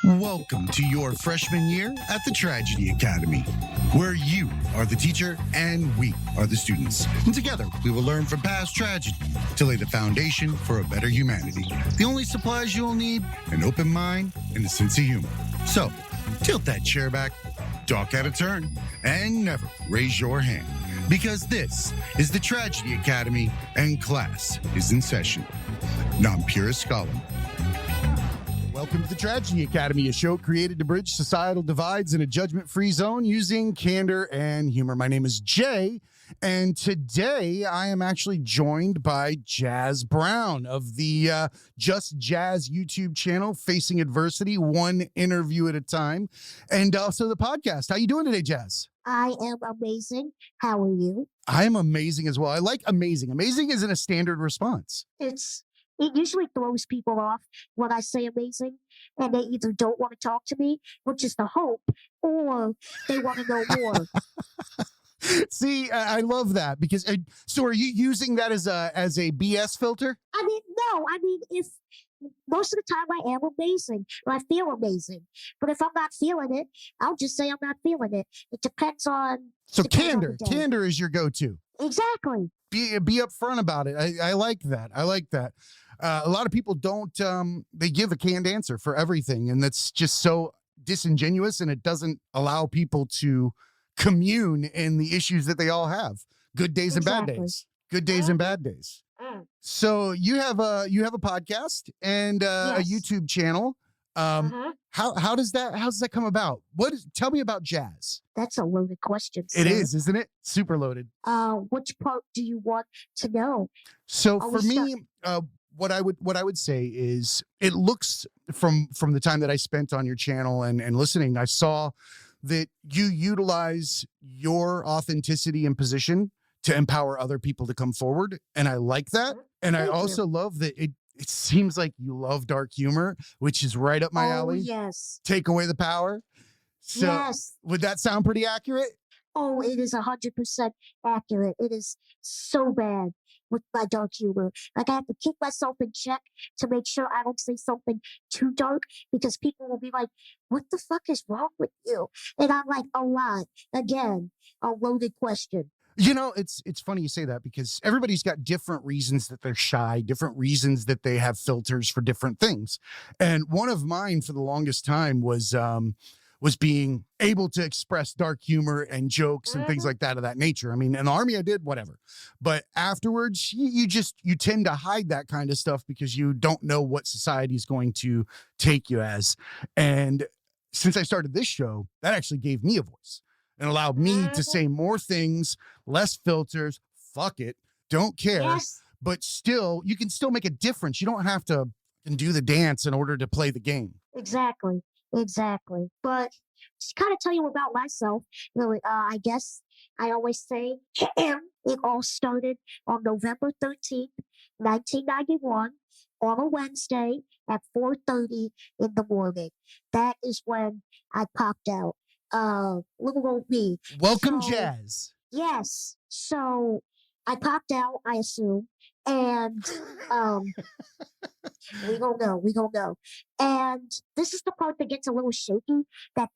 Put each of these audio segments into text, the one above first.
Welcome to your freshman year at the Tragedy Academy, where you are the teacher and we are the students. And together, we will learn from past tragedy to lay the foundation for a better humanity. The only supplies you'll need, an open mind and a sense of humor. So, tilt that chair back, talk out of turn, and never raise your hand. Because this is the Tragedy Academy and class is in session. Non-purist scholar. Welcome to the Tragedy Academy, a show created to bridge societal divides in a judgment-free zone using candor and humor. My name is Jay, and today I am actually joined by Jazmine Brown of the Just Jazz YouTube channel, Facing Adversity, one interview at a time, and also the podcast. How you doing today, Jazz? I am amazing. How are you? I am amazing as well. I like amazing. Amazing isn't a standard response. It usually throws people off when I say amazing, and they either don't want to talk to me, which is the hope, or they want to know more. See, I love that because. So, are you using that as a BS filter? No. If most of the time I am amazing, or I feel amazing, but if I'm not feeling it, I'll just say I'm not feeling it. It depends on. So, candor is your go-to. Exactly. Be upfront about it. I like that. A lot of people don't, they give a canned answer for everything. And that's just so disingenuous, and it doesn't allow people to commune in the issues that they all have. Good days and bad days. Good days and bad days. So you have a podcast and a YouTube channel. How does that come about? Tell me about Jazz. That's a loaded question, sir. It is, isn't it? Super loaded. Which part do you want to know? So for me, what I would say is it looks from the time that I spent on your channel and listening, I saw that you utilize your authenticity and position to empower other people to come forward. And I like that. And I also love that it seems like you love dark humor, which is right up my alley. Yes. Take away the power. So yes. Would that sound pretty accurate? Oh, it is 100% accurate. It is so bad with my dark humor. Like, I have to keep myself in check to make sure I don't say something too dark, because people will be like, what the fuck is wrong with you? And I'm like, a lot. Again, a loaded question. You know, it's funny you say that, because everybody's got different reasons that they're shy, different reasons that they have filters for different things. And one of mine for the longest time was being able to express dark humor and jokes and things like that of that nature. I mean, in the Army, I did whatever. But afterwards, you tend to hide that kind of stuff because you don't know what society is going to take you as. And since I started this show, that actually gave me a voice and allowed me to say more things, less filters, fuck it, don't care. Yes. But still, you can still make a difference. You don't have to do the dance in order to play the game. Exactly. But to kind of tell you about myself, really, I guess I always say it all started on November 13th, 1991, on a Wednesday at 4:30 in the morning. That is when I popped out. Little old me. Welcome, Jazz. Yes. So I popped out, I assume, and we gonna go. And this is the part that gets a little shaky that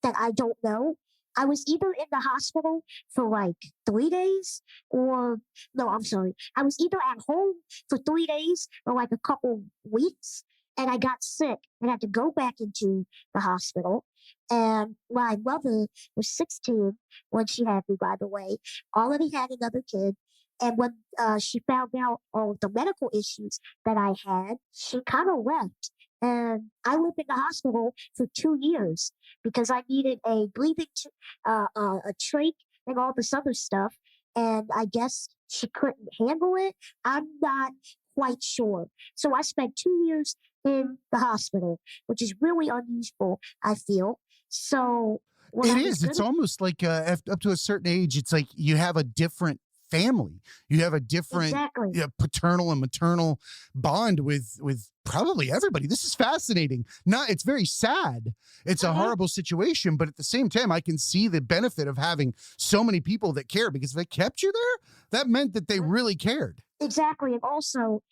I don't know. I was either in the hospital for like 3 days, or no, I'm sorry. I was either at home for 3 days or like a couple weeks, and I got sick and had to go back into the hospital. And my mother was 16 when she had me, by the way, already had another kid. And when she found out all of the medical issues that I had, she kind of left. And I lived in the hospital for 2 years because I needed a breathing, a trach, and all this other stuff. And I guess she couldn't handle it. I'm not quite sure. So I spent 2 years in the hospital, which is really unusual, I feel. So it is. It's almost like up to a certain age, it's like you have a different family. You have a different paternal and maternal bond with probably everybody. This is fascinating. It's very sad. It's a horrible situation, but at the same time, I can see the benefit of having so many people that care, because if they kept you there, that meant that they really cared. Exactly. And also,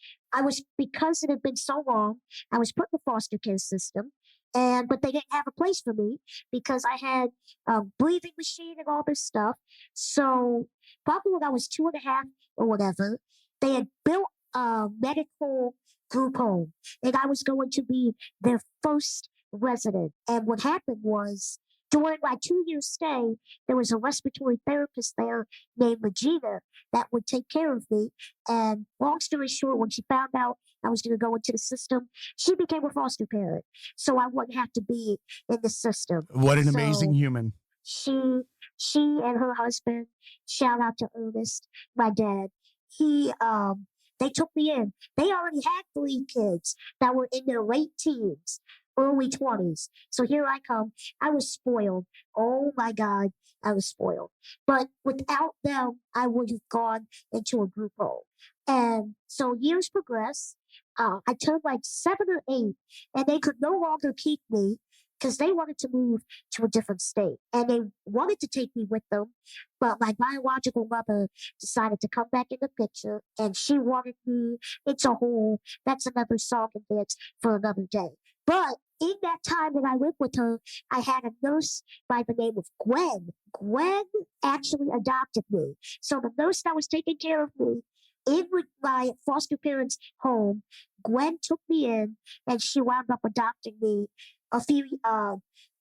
because it had been so long, I was put in the foster care system. but they didn't have a place for me because I had a breathing machine and all this stuff. So probably when I was 2.5 or whatever, they had built a medical group home, and I was going to be their first resident. And what happened was, during my 2 year stay, there was a respiratory therapist there named Regina that would take care of me. And long story short, when she found out I was going to go into the system, she became a foster parent. So I wouldn't have to be in the system. What an amazing human. She, she and her husband, shout out to Ernest, my dad, they took me in. They already had 3 kids that were in their late teens, early 20s. So here I come. I was spoiled. Oh my God, I was spoiled. But without them, I would have gone into a group home. And so years progress. I turned like 7 or 8, and they could no longer keep me because they wanted to move to a different state. And they wanted to take me with them, but my biological mother decided to come back in the picture, and she wanted me. It's a whole, that's another song and dance for another day. But in that time that I lived with her, I had a nurse by the name of Gwen. Gwen actually adopted me. So the nurse that was taking care of me in my foster parents' home, Gwen took me in, and she wound up adopting me a few,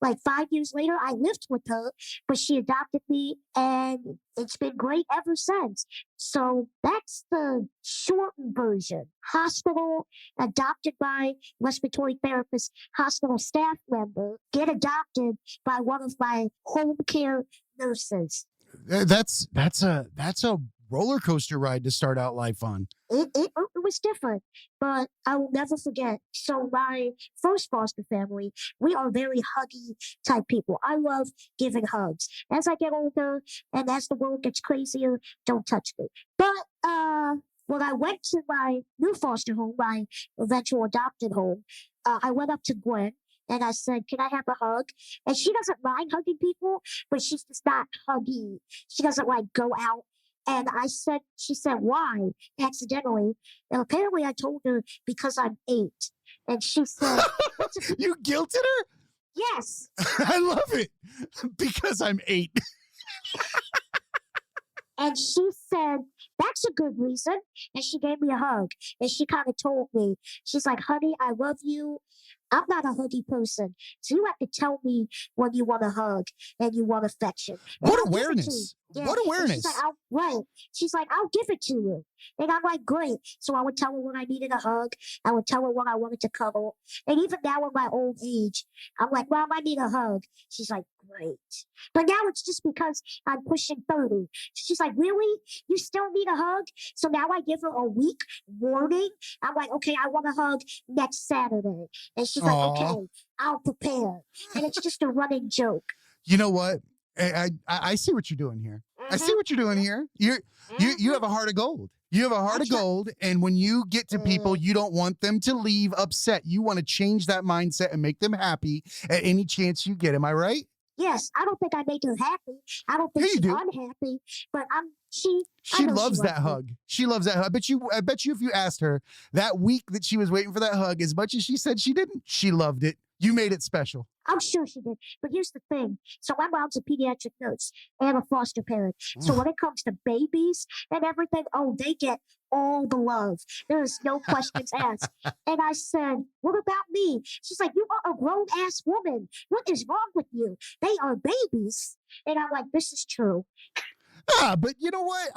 like 5 years later. I lived with her, but she adopted me, and it's been great ever since. So that's the shortened version. Hospital, adopted by respiratory therapist, hospital staff member, get adopted by one of my home care nurses. That's a roller coaster ride to start out life on. It was different, but I will never forget. So my first foster family, we are very huggy type people. I love giving hugs. As I get older and as the world gets crazier, don't touch me. But when I went to my new foster home, my eventual adopted home, I went up to Gwen and I said, "Can I have a hug?" And she doesn't mind hugging people, but she's just not huggy. She doesn't like go out. And she said, "Why?" Accidentally. And apparently I told her because I'm 8. And she said, You guilted her? "Yes." I love it. Because I'm 8. And she said, "That's a good reason." And she gave me a hug. And she kind of told me, she's like, "Honey, I love you. I'm not a huggy person. So you have to tell me when you want a hug and you want affection." And What I'll give it to awareness. you. Yeah. What And awareness. she's like, right. She's like, "I'll give it to you." And I'm like, "Great." So I would tell her when I needed a hug. I would tell her when I wanted to cuddle. And even now in my old age, I'm like, "Mom, I need a hug." She's like, "Great." But now it's just because I'm pushing 30. She's like, "Really? You still need a hug?" So now I give her a week warning. I'm like, "Okay, I want a hug next Saturday." And she's like, Aw. "Okay, I'll prepare." And it's just a running joke. You know what? I see what you're doing here. I see Mhm. what you're doing here. You have a heart of gold. You have a heart of That's right. gold, and when you get to people, Mm. you don't want them to leave upset. You want to change that mindset and make them happy at any chance you get. Am I right? Yes, I don't think I made her happy. I don't think Yeah, you she's do. unhappy, but I She know she loves that loves me. hug. She loves that hug. I bet you if you asked her that week that she was waiting for that hug, as much as she said she didn't, she loved it. You made it special. I'm sure she did. But here's the thing. So my mom's a pediatric nurse and a foster parent. So when it comes to babies and everything, oh, they get all the love. There is no questions asked. And I said, "What about me?" She's like, "You are a grown ass woman. What is wrong with you? They are babies." And I'm like, "This is true." But you know what?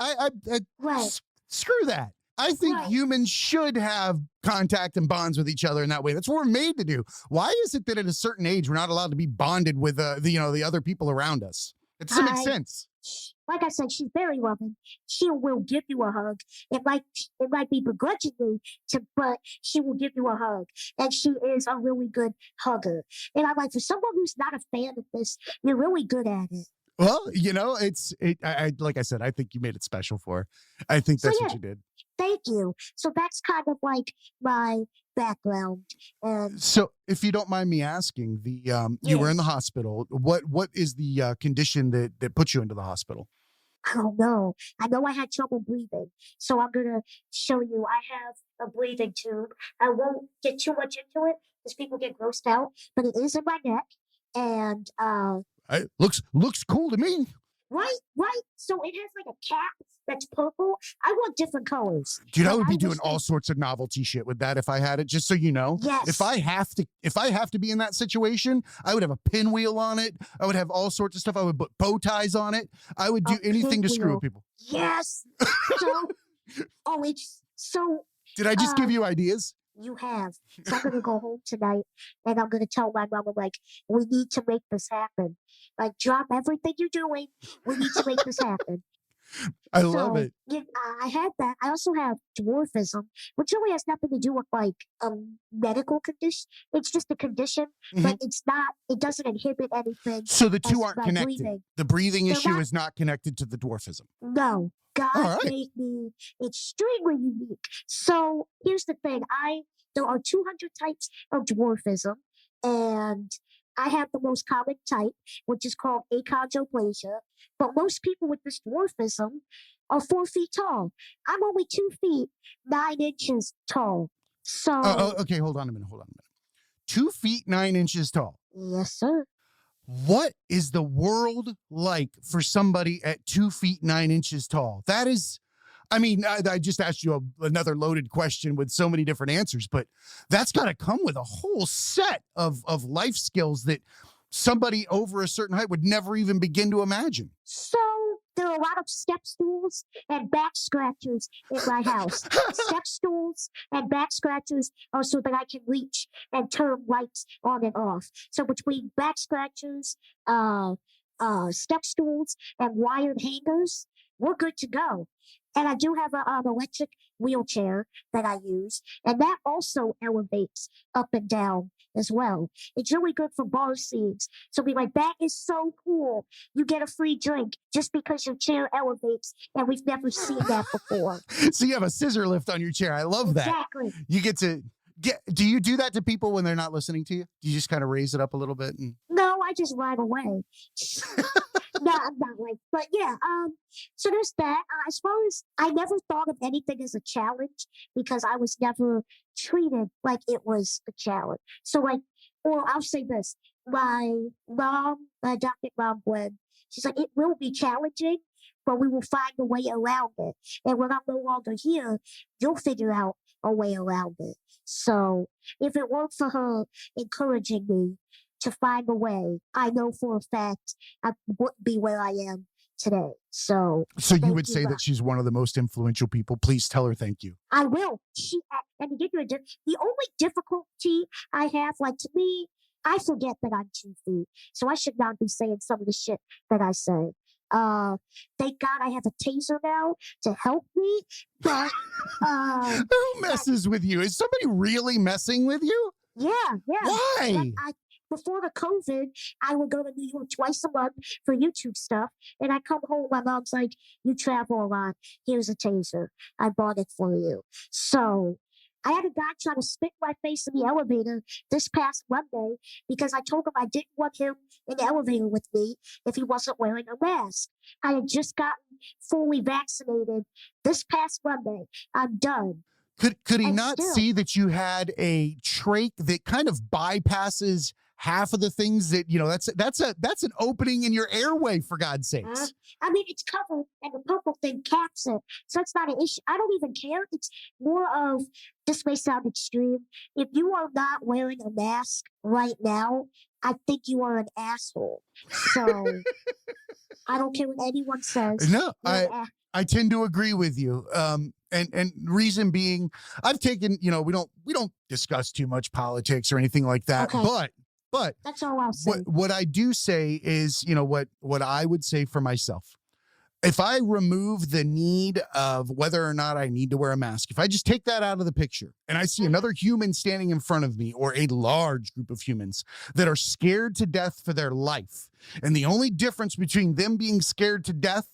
Right. Screw that. I think Right. humans should have contact and bonds with each other in that way. That's what we're made to do. Why is it that at a certain age we're not allowed to be bonded with the other people around us? It doesn't make I sense. Like I said, she's very loving. She will give you a hug. It might be begrudgingly, but she will give you a hug, and she is a really good hugger. And I'm like, for someone who's not a fan of this, you're really good at it. Well, like I said, I think you made it special for her. I think So that's yeah, what you did. thank you. So that's kind of like my background. And So, if you don't mind me asking, you were in the yes, hospital. What is the condition that put you into the hospital? I don't know. I know I had trouble breathing, so I'm gonna show you. I have a breathing tube. I won't get too much into it because people get grossed out, but it is in my neck. And It looks cool to me. right. So it has like a cap that's purple. I want different colors. Dude, I Like, would be I doing wish all sorts of novelty shit with that if I had it, just so you know. Yes. If I have to be in that situation, I would have a pinwheel on it. I would have all sorts of stuff. I would put bow ties on it. I would do A anything to screw pinwheel. with people. Yes. So, it's so Did I just give you ideas? you have. So I'm gonna go home tonight and I'm gonna tell my mom, I'm like, we need to make this happen. Like, drop everything you're doing. We need to make this happen. I love it. Yeah, I had that. I also have dwarfism, which really has nothing to do with like a medical condition. It's just a condition, but it's not. It doesn't inhibit anything. So the two as aren't my connected. breathing. The breathing They're issue not- is not connected to the dwarfism. No, God All right. made me extremely unique. So here's the thing: there are 200 types of dwarfism, and I have the most common type, which is called achondroplasia. But most people with this dwarfism are 4 feet tall. I'm only 2 feet 9 inches tall. So Okay, hold on a minute. 2 feet 9 inches tall. yes, sir. What is the world like for somebody at 2 feet 9 inches tall? That is, I mean, I just asked you another loaded question with so many different answers, but that's got to come with a whole set of life skills that somebody over a certain height would never even begin to imagine. So there are a lot of step stools and back scratchers in my house. Step stools and back scratchers are so that I can reach and turn lights on and off. So between back scratchers, step stools, and wired hangers, we're good to go. And I do have an electric wheelchair that I use, and that also elevates up and down as well. It's really good for bar scenes. So be like, that is so cool. You get a free drink just because your chair elevates, and we've never seen that before. So you have a scissor lift on your chair. I love that. Exactly. You get to do you do that to people when they're not listening to you? Do you just kind of raise it up a little bit? No, I just ride away. No, I'm not like, but yeah. So there's that. As far as I never thought of anything as a challenge because I was never treated like it was a challenge. So like, or I'll say this: my mom, my adopted mom, Gwen, she's like, it will be challenging, but we will find a way around it. And when I'm no longer here, you'll figure out a way around it. So if it weren't for her encouraging me to find a way, I know for a fact I wouldn't be where I am today. So you would say that she's one of the most influential people. Please tell her thank you. I will. And to give you the only difficulty I have, like to me, I forget that I'm 2 feet, so I should not be saying some of the shit that I say. Thank God I have a taser now to help me. But who messes with you? Is somebody really messing with you? Yeah. Why? Before the COVID, I would go to New York twice a month for YouTube stuff. And I come home, my mom's like, you travel a lot. Here's a taser. I bought it for you. So I had a guy try to spit my face in the elevator this past Monday because I told him I didn't want him in the elevator with me if he wasn't wearing a mask. I had just gotten fully vaccinated this past Monday. I'm done. Could he And not still- see that you had a trait that kind of bypasses half of the things that, that's an opening in your airway, for God's sakes? I mean, it's covered and the purple thing caps it. So it's not an issue. I don't even care. It's more of, this may sound extreme. If you are not wearing a mask right now, I think you are an asshole. So I don't care what anyone says. No, You're an I tend to agree with you. And reason being, I've taken, we don't discuss too much politics or anything like that. Okay. But That's all I'll say. what I do say is, what I would say for myself. If I remove the need of whether or not I need to wear a mask, if I just take that out of the picture and I see another human standing in front of me or a large group of humans that are scared to death for their life, and the only difference between them being scared to death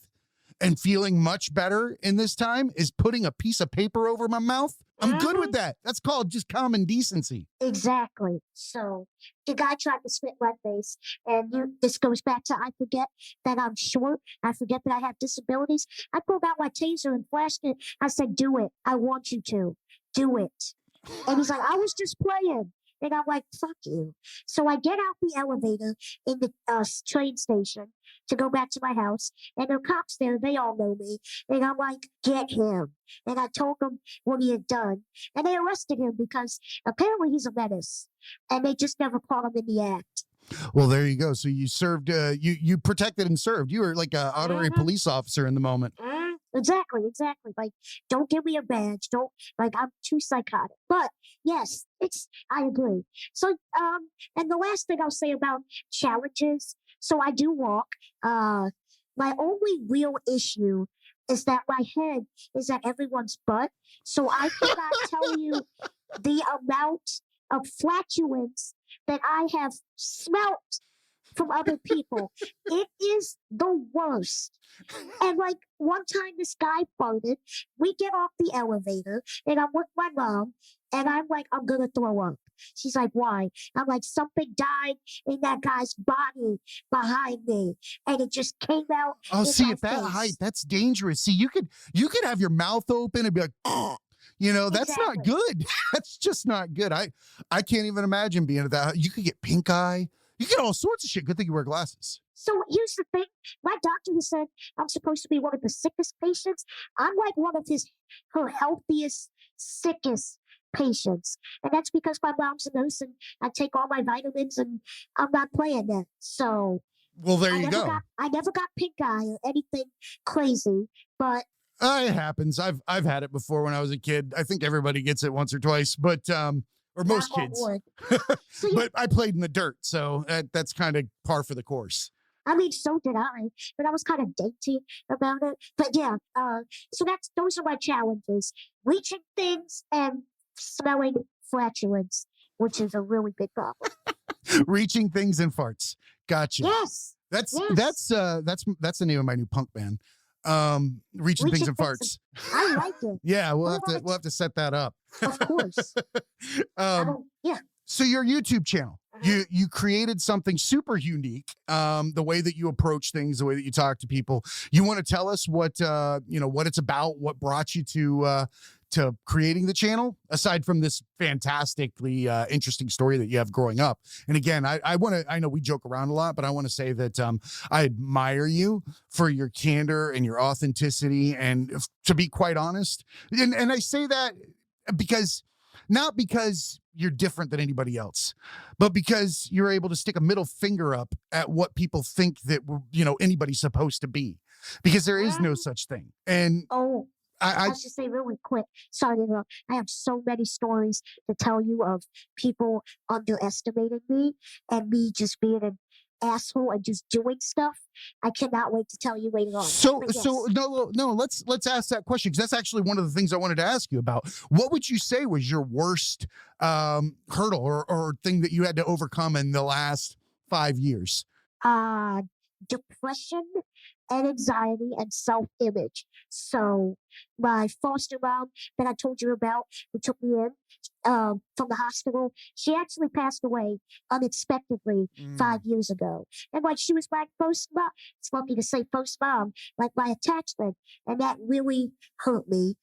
and feeling much better in this time is putting a piece of paper over my mouth, I'm good with that. That's called just common decency. Exactly. So the guy tried to spit my face, and this goes back to I forget that I'm short. I forget that I have disabilities. I pulled out my taser and flashed it. I said, do it. I want you to. Do it. And he's like, I was just playing. And I'm like, fuck you. So I get out the elevator in the train station to go back to my house. And the cops there, they all know me. And I'm like, get him. And I told them what he had done. And they arrested him because apparently he's a menace. And they just never caught him in the act. Well, there you go. So you served, you protected and served. You were like an honorary police officer in the moment. Exactly. Like, don't give me a badge. Don't, like, I'm too psychotic. But yes, I agree. So, and the last thing I'll say about challenges. So I do walk. My only real issue is that my head is at everyone's butt. So I cannot tell you the amount of flatulence that I have smelt from other people. It is the worst. And like one time this guy farted, we get off the elevator and I'm with my mom and I'm like, I'm gonna throw up. She's like, why? I'm like, something died in that guy's body behind me. And it just came out. Oh, see, at that face. height, that's dangerous. See, you could have your mouth open and be like, oh, that's not good. That's just not good. I can't even imagine being at that. You could get pink eye. You get all sorts of shit. Good thing you wear glasses. So here's the thing. My doctor has said I'm supposed to be one of the sickest patients. I'm like one of her healthiest, sickest patients. And that's because my mom's a nurse and I take all my vitamins and I'm not playing that. So well, there you go. I never got pink eye or anything crazy, but it happens. I've had it before when I was a kid. I think everybody gets it once or twice, but or most kids. So, but I played in the dirt, so that's kind of par for the course. I mean, so did I, but I was kind of dainty about it. But yeah, so those are my challenges: reaching things and smelling flatulence, which is a really big problem. Reaching things and farts. Gotcha. Yes. That's the name of my new punk band. Reaching things and farts. I like it. Yeah, we'll have to set that up. Of course. Yeah. So your YouTube channel, you created something super unique. The way that you approach things, the way that you talk to people. You want to tell us what what it's about, what brought you to creating the channel, aside from this fantastically interesting story that you have growing up. And again, I know we joke around a lot, but I want to say that I admire you for your candor and your authenticity. And to be quite honest, and I say that not because you're different than anybody else, but because you're able to stick a middle finger up at what people think that, anybody's supposed to be, because there is no such thing. And I should say really quick, sorry to interrupt. I have so many stories to tell you of people underestimating me and me just being an asshole and just doing stuff. I cannot wait to tell you later on. So no, let's ask that question, because that's actually one of the things I wanted to ask you about. What would you say was your worst hurdle or thing that you had to overcome in the last 5 years? Depression and anxiety and self-image. So my foster mom that I told you about, who took me in from the hospital, she actually passed away unexpectedly 5 years ago. And like, she was my first mom. It's lucky to say first mom, like my attachment. And that really hurt me.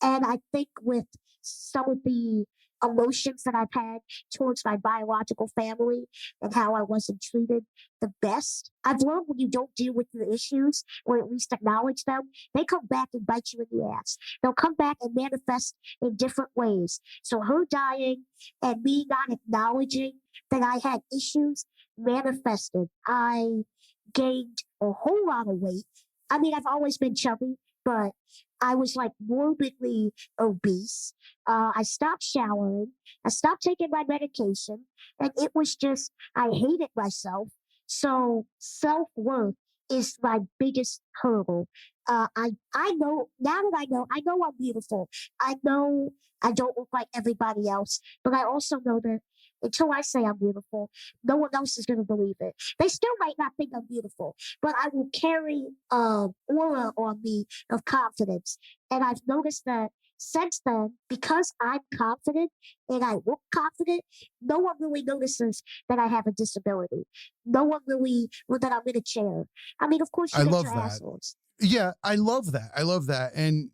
And I think with some of the emotions that I've had towards my biological family and how I wasn't treated the best. I've learned when you don't deal with your issues, or at least acknowledge them, they come back and bite you in the ass. They'll come back and manifest in different ways. So her dying and me not acknowledging that I had issues manifested. I gained a whole lot of weight. I mean, I've always been chubby, but I was like morbidly obese. I stopped showering. I stopped taking my medication. And it was just, I hated myself. So self-worth is my biggest hurdle. I know, now that I know I'm beautiful. I know I don't look like everybody else, but I also know that until I say I'm beautiful, no one else is going to believe it. They still might not think I'm beautiful, but I will carry aura on me of confidence. And I've noticed that since then, because I'm confident and I look confident, no one really notices that I have a disability. No one really, that I'm in a chair. I mean, of course, you get your assholes. Yeah, I love that. And,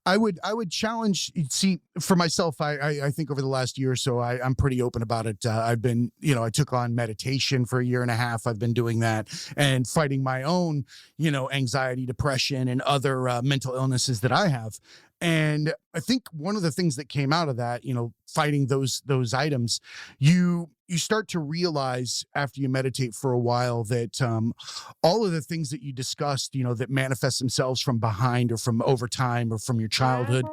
I would challenge. See, for myself, I think over the last year or so, I'm pretty open about it. I've been, I took on meditation for a year and a half. I've been doing that and fighting my own, anxiety, depression, and other mental illnesses that I have. And I think one of the things that came out of that, fighting those items, you start to realize after you meditate for a while that all of the things that you discussed, that manifest themselves from behind or from over time or from your childhood,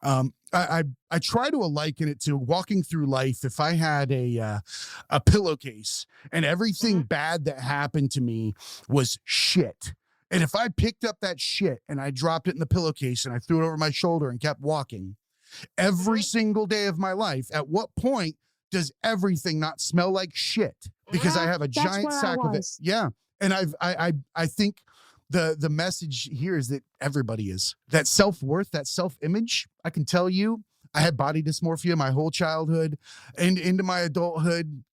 I try to liken it to walking through life. If I had a pillowcase and everything bad that happened to me was shit. And if I picked up that shit and I dropped it in the pillowcase and I threw it over my shoulder and kept walking every single day of my life, at what point does everything not smell like shit? Because I have a giant sack of it. Yeah. And I think the message here is that everybody is. That self-worth, that self-image, I can tell you, I had body dysmorphia my whole childhood and into my adulthood.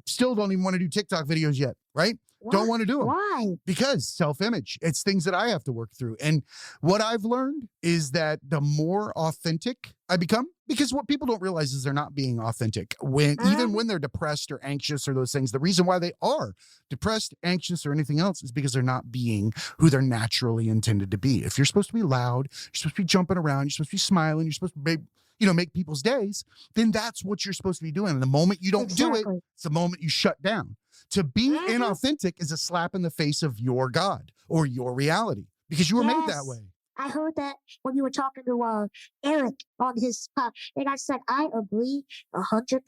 Still don't even want to do TikTok videos yet, right? What? Don't want to do them. Why? Because self-image, it's things that I have to work through. And what I've learned is that the more authentic I become, because what people don't realize is they're not being authentic even when they're depressed or anxious or those things. The reason why they are depressed, anxious, or anything else is because they're not being who they're naturally intended to be. If you're supposed to be loud, you're supposed to be jumping around, you're supposed to be smiling, you're supposed to make people's days, then that's what you're supposed to be doing. And the moment you don't do it, it's the moment you shut down. To be inauthentic is a slap in the face of your God or your reality because you were made that way. I heard that when you were talking to Eric on his pod, and I said, I agree 100%.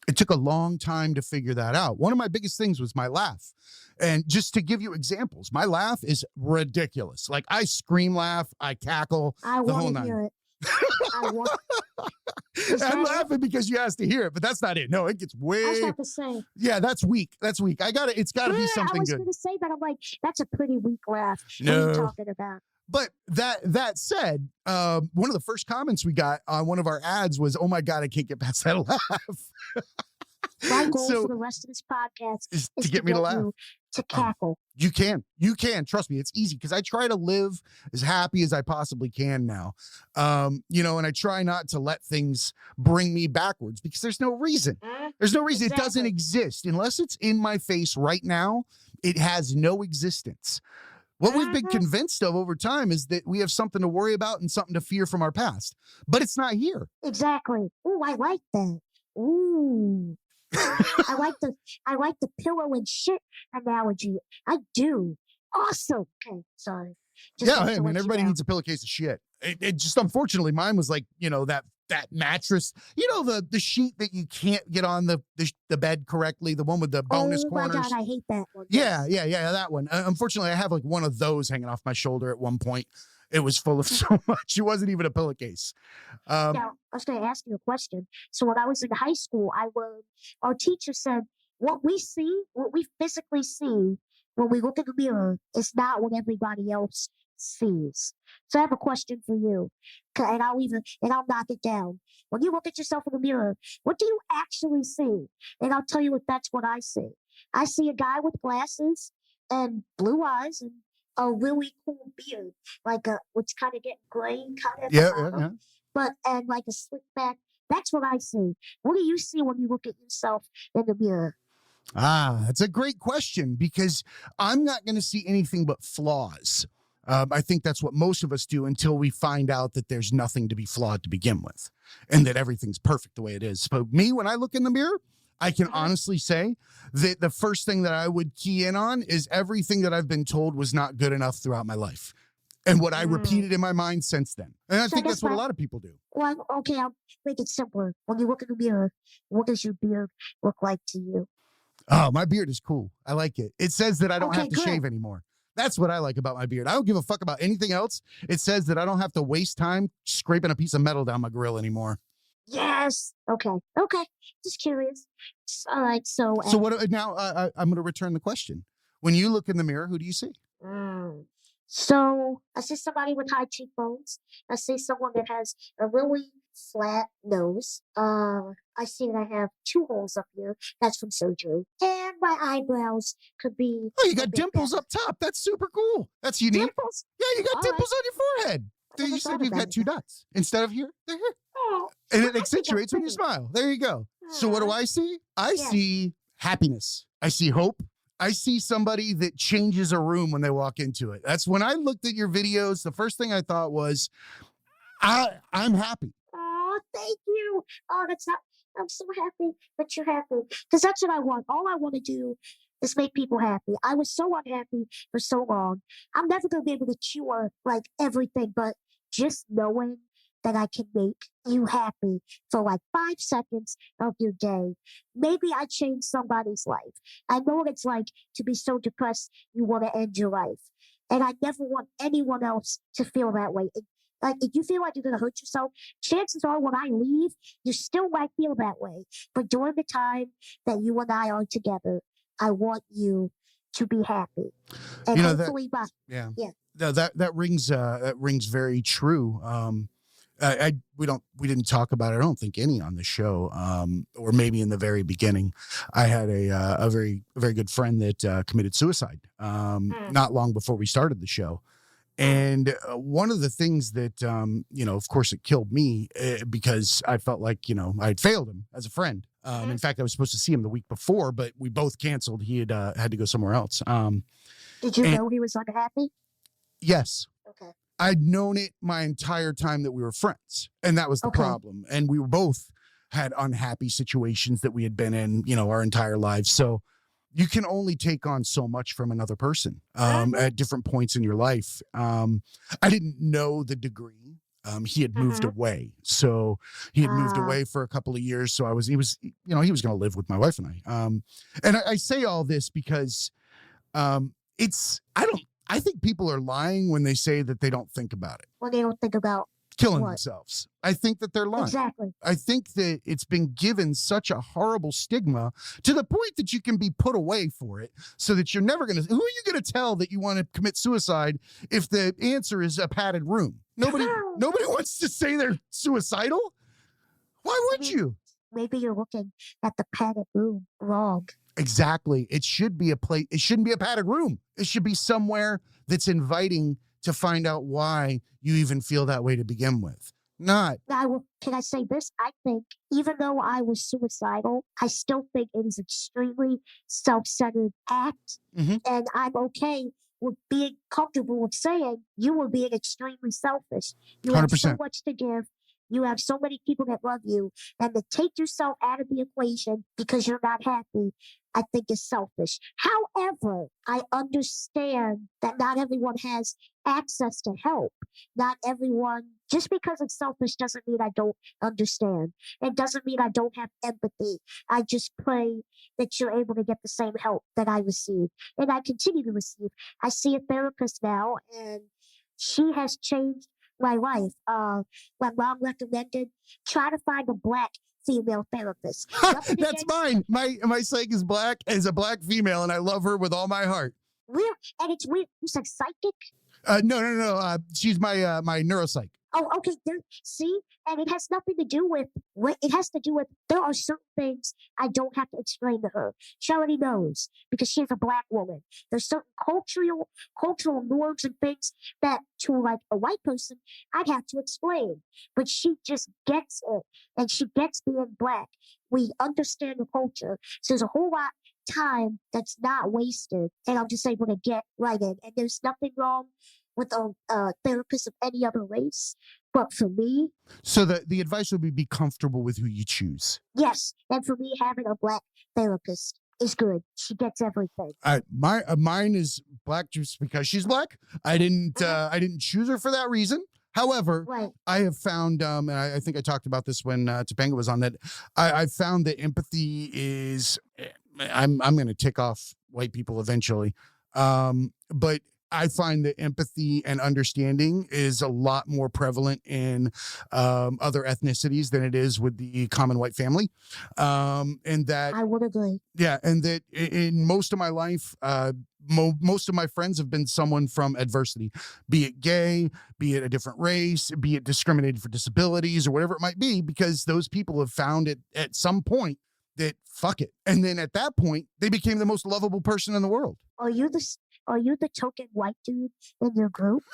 It took a long time to figure that out. One of my biggest things was my laugh. And just to give you examples, my laugh is ridiculous. Like I scream laugh, I cackle, the whole nine. Hear it. I'm laughing because you asked to hear it, but that's not it. No, it gets way. I was about to say. Yeah, that's weak. That's weak. It's got to be something good. I was going to say that. I'm like, that's a pretty weak laugh. No. What are you talking about? But that said, one of the first comments we got on one of our ads was, "Oh my God, I can't get past that laugh." My goal for the rest of this podcast is to get me to laugh. To cackle. You can. Trust me. It's easy because I try to live as happy as I possibly can now. And I try not to let things bring me backwards because there's no reason. There's no reason. Exactly. It doesn't exist. Unless it's in my face right now, it has no existence. What we've been convinced of over time is that we have something to worry about and something to fear from our past, but it's not here. Exactly. Ooh, I like that. Ooh. I like the pillow and shit analogy. I do. Awesome. Okay, sorry. Everybody needs a pillowcase of shit. It just, unfortunately, mine was like, that mattress, the sheet that you can't get on the bed correctly, the one with the bonus corners. Oh my God, I hate that one. Yeah, that one. Unfortunately, I have like one of those hanging off my shoulder at one point. It was full of so much. It wasn't even a pillowcase. Now, I was going to ask you a question. So when I was in high school, our teacher said, what we physically see when we look in the mirror is not what everybody else sees. So I have a question for you, and I'll knock it down. When you look at yourself in the mirror, what do you actually see? And I'll tell you if that's what I see. I see a guy with glasses and blue eyes and a really cool beard, which kind of getting gray, kind of. Yeah. But and like a slick back. That's what I see. What do you see when you look at yourself in the mirror? That's a great question because I'm not going to see anything but flaws. I think that's what most of us do until we find out that there's nothing to be flawed to begin with and that everything's perfect the way it is. But me, when I look in the mirror, I can honestly say that the first thing that I would key in on is everything that I've been told was not good enough throughout my life and what I repeated in my mind since then. And I think that's what a lot of people do. Well, okay, I'll make it simpler. When you look in the mirror, what does your beard look like to you? Oh, my beard is cool. I like it. It says that I don't have to shave anymore. That's what I like about my beard. I don't give a fuck about anything else. It says that I don't have to waste time scraping a piece of metal down my grill anymore. Yes. Okay. Just curious. All right. So what now? I'm going to return the question. When you look in the mirror, who do you see? So I see somebody with high cheekbones. I see someone that has a really flat nose. I see that I have 2 holes up here. That's from surgery. And my eyebrows could be. Oh, you got dimples up top. That's super cool. That's unique. Dimples? Yeah, you got dimples on your forehead. You never said thought you've about got it. two dots. Instead of here, they're here. Oh, And well, it I think I'm accentuates when you pretty. smile. There you go. So what do Aw, I see? I yes. see happiness. I see hope. I see somebody that changes a room when they walk into it. That's when I looked at your videos. The first thing I thought was, I'm happy. Oh, thank you. Oh, that's not. I'm so happy that you're happy because that's what I want. All I want to do is make people happy. I was so unhappy for so long. I'm never gonna be able to cure like everything, but just knowing that I can make you happy for like 5 seconds of your day, maybe I change somebody's life. I know what it's like to be so depressed you want to end your life, and I never want anyone else to feel that way. Like, if you feel like you're going to hurt yourself, chances are when I leave, you still might feel that way. But during the time that you and I are together, I want you to be happy. And You know that. hopefully, by, Yeah. yeah. No, that rings very true. We didn't talk about it. I don't think any on the show, or maybe in the very beginning. I had a very good friend that committed suicide not long before we started the show. And one of the things that, of course, it killed me because I felt like, I had failed him as a friend. In fact, I was supposed to see him the week before, but we both canceled. He had to go somewhere else. Did you and- know he was unhappy? Yes. Okay. I'd known it my entire time that we were friends. And that was the Okay. problem. And we were both had unhappy situations that we had been in, our entire lives. So you can only take on so much from another person at different points in your life. I didn't know the degree. He had moved away. So he had moved away for a couple of years. So he was going to live with my wife and I. And I say all this because I think people are lying when they say that they don't think about it. Well, they don't think about Killing what? themselves. I think that they're lying. Exactly. I think that it's been given such a horrible stigma to the point that you can be put away for it so that you're never going to, who are you going to tell that you want to commit suicide if the answer is a padded room? Nobody wants to say they're suicidal. Why would you? Maybe you're looking at the padded room wrong. Exactly. It should be a place. It shouldn't be a padded room. It should be somewhere that's inviting to find out why you even feel that way to begin with. Not. Can I say this? I think even though I was suicidal, I still think it is extremely self-centered act. And I'm okay with being comfortable with saying you were being extremely selfish. You have so 100%. much to give. You have so many people that love you. And to take yourself out of the equation because you're not happy, I think is selfish. However, I understand that not everyone has access to help. Not everyone, just because it's selfish doesn't mean I don't understand. It doesn't mean I don't have empathy. I just pray that you're able to get the same help that I received and I continue to receive. I see a therapist now and she has changed my life. My mom recommended try to find a Black female therapist. That's mine. My psych is black, is a Black female, and I love her with all my heart. Weird, and it's weird. You said psychic? No. She's my my neuropsych. Oh, okay. See, and it has nothing to do with what it has to do with. There are certain things I don't have to explain to her. She already knows because she's a Black woman. There's certain cultural norms and things that to like a white person I'd have to explain. But she just gets it, and she gets being Black. We understand the culture, so there's a whole lot time that's not wasted, and I'm just able to get right in. And there's nothing wrong with a therapist of any other race. But for me... So the advice would be comfortable with who you choose. Yes. And for me, having a Black therapist is good. She gets everything. Mine is Black just because she's Black. I didn't choose her for that reason. However, Right. I have found, and I think I talked about this when Topanga was on, that I found that empathy is, I'm going to tick off white people eventually, but I find that empathy and understanding is a lot more prevalent in other ethnicities than it is with the common white family. And that I would agree. Yeah, and that in most of my life, most of my friends have been someone from adversity, be it gay, be it a different race, be it discriminated for disabilities or whatever it might be, because those people have found it at some point that fuck it. And then at that point, they became the most lovable person in the world. Are you the token white dude in your group?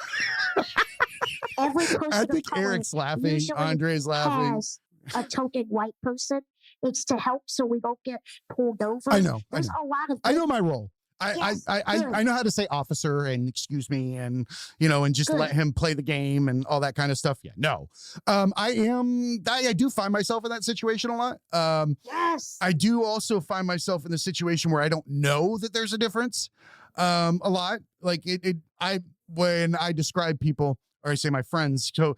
Every person I of think color Eric's laughing. usually Andre's laughing. has a token white person. It's to help so we don't get pulled over. I know. There's a lot of I know my role. Yes, I know how to say officer and excuse me and, you know, and just Good. let him play the game and all that kind of stuff. Yeah, no. I do find myself in that situation a lot. Yes. I do also find myself in the situation where I don't know that there's a difference a lot. Like when I describe people or I say my friends, so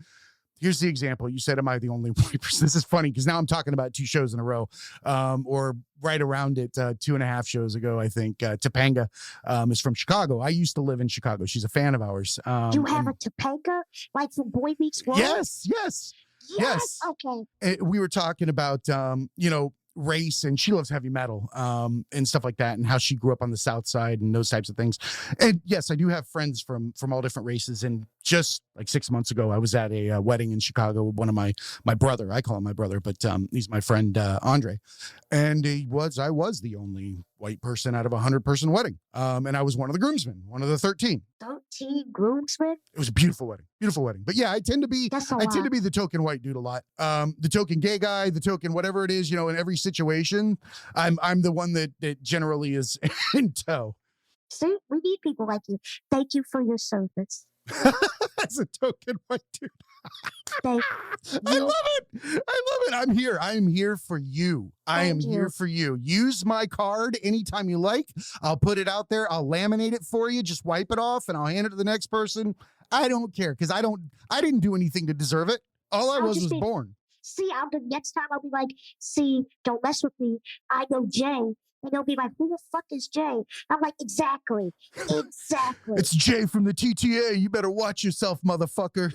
here's the example. You said, am I the only white person? This is funny because now I'm talking about 2 shows in a row, or right around it, 2.5 shows ago, I think. Topanga is from Chicago. I used to live in Chicago. She's a fan of ours. You have a Topanga, like from Boy Meets World? Yes. Okay. We were talking about, you know, race, and she loves heavy metal and stuff like that, and how she grew up on the South Side and those types of things. And yes, I do have friends from all different races. And just like 6 months ago, I was at a wedding in Chicago with one of my brother. I call him my brother, but he's my friend Andre. And I was the only white person out of a 100-person wedding. And I was one of the groomsmen, one of the 13. 13 groomsmen? It was a beautiful wedding. But yeah, I tend to be the token white dude a lot. The token gay guy, the token whatever it is, you know, in every situation, I'm the one that generally is in tow. See, we need people like you. Thank you for your service. As a token white dude. Thank you. I love it. I'm here for you. I am here for you. Use my card anytime you like. I'll put it out there. I'll laminate it for you. Just wipe it off and I'll hand it to the next person. I don't care because I didn't do anything to deserve it. All I was born. See, the next time I'll be like, see, don't mess with me. I know Jay. And they'll be like, who the fuck is Jay? I'm like, exactly. It's Jay from the TTA. You better watch yourself, motherfucker.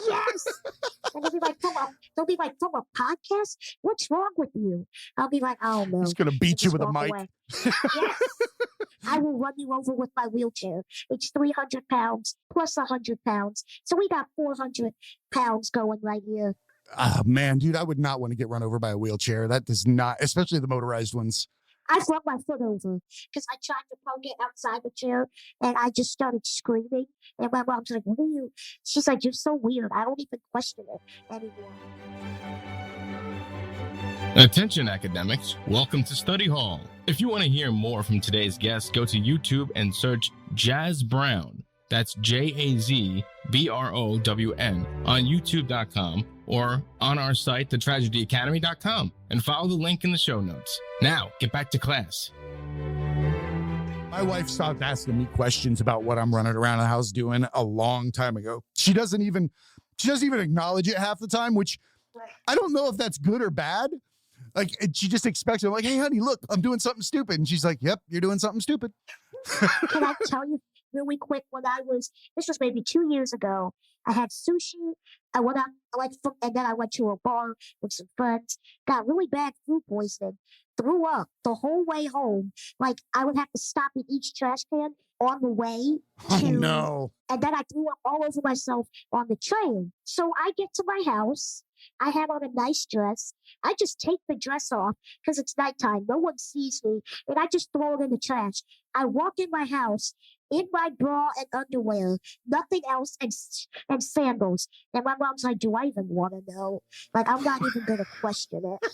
Yes. And they'll be like, from a podcast? What's wrong with you? I'll be like, I don't know. He's going to beat you with a mic. Yes. I will run you over with my wheelchair. It's 300 pounds plus 100 pounds. So we got 400 pounds going right here. Oh, man, dude, I would not want to get run over by a wheelchair. That does not, especially the motorized ones. I flung my foot over because I tried to poke it outside the chair and I just started screaming. And my mom's like, what are you? She's like, you're so weird. I don't even question it anymore. Attention academics, welcome to Study Hall. If you want to hear more from today's guest, go to YouTube and search Jazz Brown. That's JazBrown on youtube.com or on our site, thetragedyacademy.com, and follow the link in the show notes. Now, get back to class. My wife stopped asking me questions about what I'm running around the house doing a long time ago. She doesn't even acknowledge it half the time, which I don't know if that's good or bad. Like, she just expects it. I'm like, hey, honey, look, I'm doing something stupid. And she's like, yep, you're doing something stupid. Can I tell you really quick this was maybe 2 years ago. I had sushi. I went out, and then I went to a bar with some friends, got really bad food poisoning, threw up the whole way home. Like, I would have to stop at each trash can on the way to, no. And then I threw up all over myself on the train. So I get to my house. I have on a nice dress. I just take the dress off because it's nighttime. No one sees me. And I just throw it in the trash. I walk in my house in my bra and underwear, nothing else, and sandals. And my mom's like, do I even want to know? Like, I'm not even going to question it.